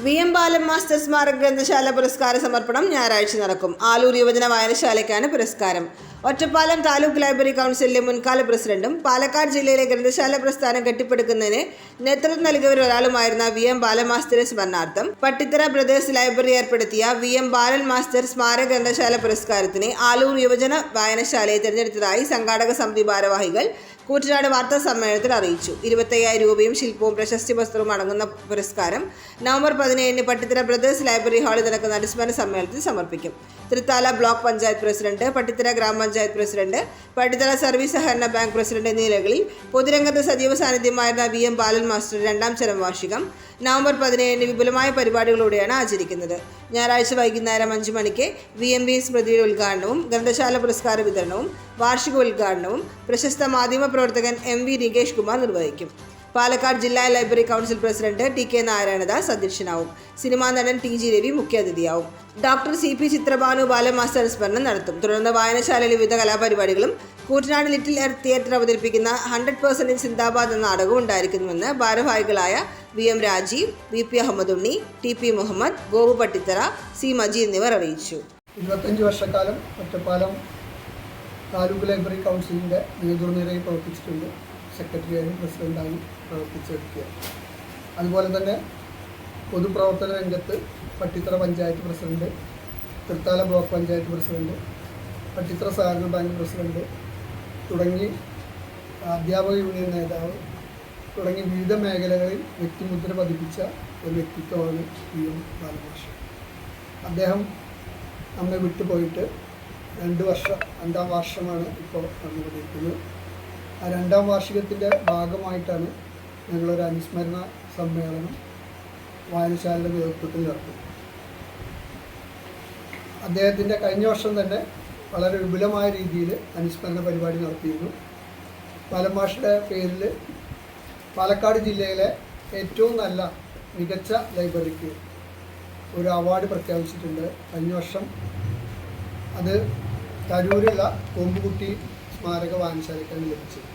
VM ബാലൻ master സ്മാരക ഗ്രന്ഥശാല പുരസ്കാര സമർപ്പണം ഞായറാഴ്ച നടക്കും. ആലൂർ യുവജന വായനശാലയ്ക്കാണ് പുരസ്കാരം. ഒറ്റപ്പാലം താലൂക്ക് ലൈബ്രറി കൗൺസിലിലെ മുൻകാല പ്രസിഡന്റും പാലക്കാട് ജില്ലയിലെ ഗ്രന്ഥശാല പ്രസ്ഥാനം കെട്ടിപ്പടുക്കുന്നതിന് നേതൃത്വം നൽകിയവരിൽ ഒരാളുമായിരുന്ന VM ബാലൻ മാസ്റ്ററെ സ്മരണാർത്ഥം പട്ടിത്തറ ബ്രദേഴ്സ് ലൈബ്രറി ഏർപ്പെടുത്തിയ VM ബാലൻ മാസ്റ്റർ സ്മാരക ഗ്രന്ഥശാല പുരസ്കാരത്തിന് ആലൂർ യുവജന വായനശാലയെ തിരഞ്ഞെടുത്തതായി സംഘാടക സമിതി ഭാരവാഹികൾ കൂറ്റനാട് വാർത്താ സമ്മേളനത്തിൽ അറിയിച്ചു. 25,000 രൂപയും ശില്പവും പ്രശസ്തി പത്രവും അടങ്ങുന്ന പുരസ്കാരം നവംബർ 17-ന് പട്ടിത്തറ ബ്രദേഴ്സ് ലൈബ്രറി ഹാളിൽ നടക്കുന്ന അനുസ്മരണ സമ്മേളനത്തിൽ സമർപ്പിക്കും. തൃത്താല ബ്ലോക്ക് പഞ്ചായത്ത് പ്രസിഡന്റ്, പട്ടിത്തറ ഗ്രാമപഞ്ചായത്ത് പ്രസിഡന്റ്, പട്ടിത്തറ സർവീസ് സഹകരണ ബാങ്ക് പ്രസിഡന്റ് എന്നീ നിലകളിൽ പൊതുരംഗത്ത് സജീവ സാന്നിധ്യമായിരുന്ന VM ബാലൻ മാസ്റ്റർ രണ്ടാം ചരമവാർഷികം നവംബർ 17-ന് വിപുലമായ പരിപാടികളോടെയാണ് ആചരിക്കുന്നത്. ഞായറാഴ്ച വൈകുന്നേരം 5 മണിക്ക് VMB സ്മൃതിയുടെ ഉദ്ഘാടനവും ഗ്രന്ഥശാല പുരസ്കാര വിതരണവും വാർഷിക ഉദ്ഘാടനവും പ്രശസ്ത മാധ്യമ പ്രവർത്തകൻ MV നികേഷ് കുമാർ നിർവഹിക്കും. പാലക്കാട് ജില്ലാ library council president TK Narayanadas അധ്യക്ഷനാവും. സിനിമാ നടൻ TG രവി മുഖ്യാതിഥിയാവും. Doctor CP Chitrabhanu Balan master അനുസ്മരണം നടത്തും. തുടർന്ന് വായനശാലയിലെ വിവിധ കലാപരിപാടികളും കൂറ്റനാട് ലിറ്റിൽ എർത്ത് തിയേറ്റർ അവതരിപ്പിക്കുന്ന 100% സിന്ദാബാദ് എന്ന നാടകവും ഉണ്ടായിരിക്കുന്നുവെന്ന് ഭാരവാഹികളായ VM രാജീവ്, VP അഹമ്മദ് ഉണ്ണി, TP മുഹമ്മദ്, ഗോപു പട്ടിത്തറ, C മജി എന്നിവർ അറിയിച്ചു. 25 വർഷക്കാലം ഒറ്റപ്പാലം താലൂക്ക് ലൈബ്രറി കൗൺസിലിൻ്റെ നേതൃനിരയിൽ പ്രവർത്തിച്ചിട്ടുണ്ട്. സെക്രട്ടറിയായും പ്രസിഡൻ്റായും പ്രവർത്തിച്ചെടുക്കുക. അതുപോലെ തന്നെ പൊതുപ്രവർത്തന രംഗത്ത് Pattithara panchayat president, Thrithala block panchayat president, Pattithara സഹകരണ ബാങ്ക് പ്രസിഡന്റ് തുടങ്ങി അധ്യാപക യൂണിയൻ നേതാവ് തുടങ്ങി വിവിധ മേഖലകളിൽ വ്യക്തിമുദ്ര പതിപ്പിച്ച ഒരു വ്യക്തിത്വമാണ് VM ബാലൻ മാസ്റ്റർ. അദ്ദേഹം നമ്മെ വിട്ടുപോയിട്ട് 2 വർഷമാണ് ഇപ്പോൾ നടന്നുകൊണ്ടിരിക്കുന്നത്. ആ 2ാം വാർഷികത്തിൻ്റെ ഭാഗമായിട്ടാണ് ഞങ്ങളൊരു അനുസ്മരണ സമ്മേളനം വായനശാലയുടെ നേതൃത്വത്തിൽ നടത്തുന്നത്. അദ്ദേഹത്തിൻ്റെ കഴിഞ്ഞ വർഷം തന്നെ വളരെ വിപുലമായ രീതിയിൽ അനുസ്മരണ പരിപാടി നടത്തിയിരുന്നു. ബാലൻ മാസ്റ്ററുടെ പേരിൽ പാലക്കാട് ജില്ലയിലെ ഏറ്റവും നല്ല മികച്ച ലൈബ്രറിക്ക് ഒരു അവാർഡ് പ്രഖ്യാപിച്ചിട്ടുണ്ട്. കഴിഞ്ഞ വർഷം അത് തരൂരുള്ള കൊമ്പുകുട്ടി സ്മാരക വായനശാലയ്ക്കാണ് ലഭിച്ചത്.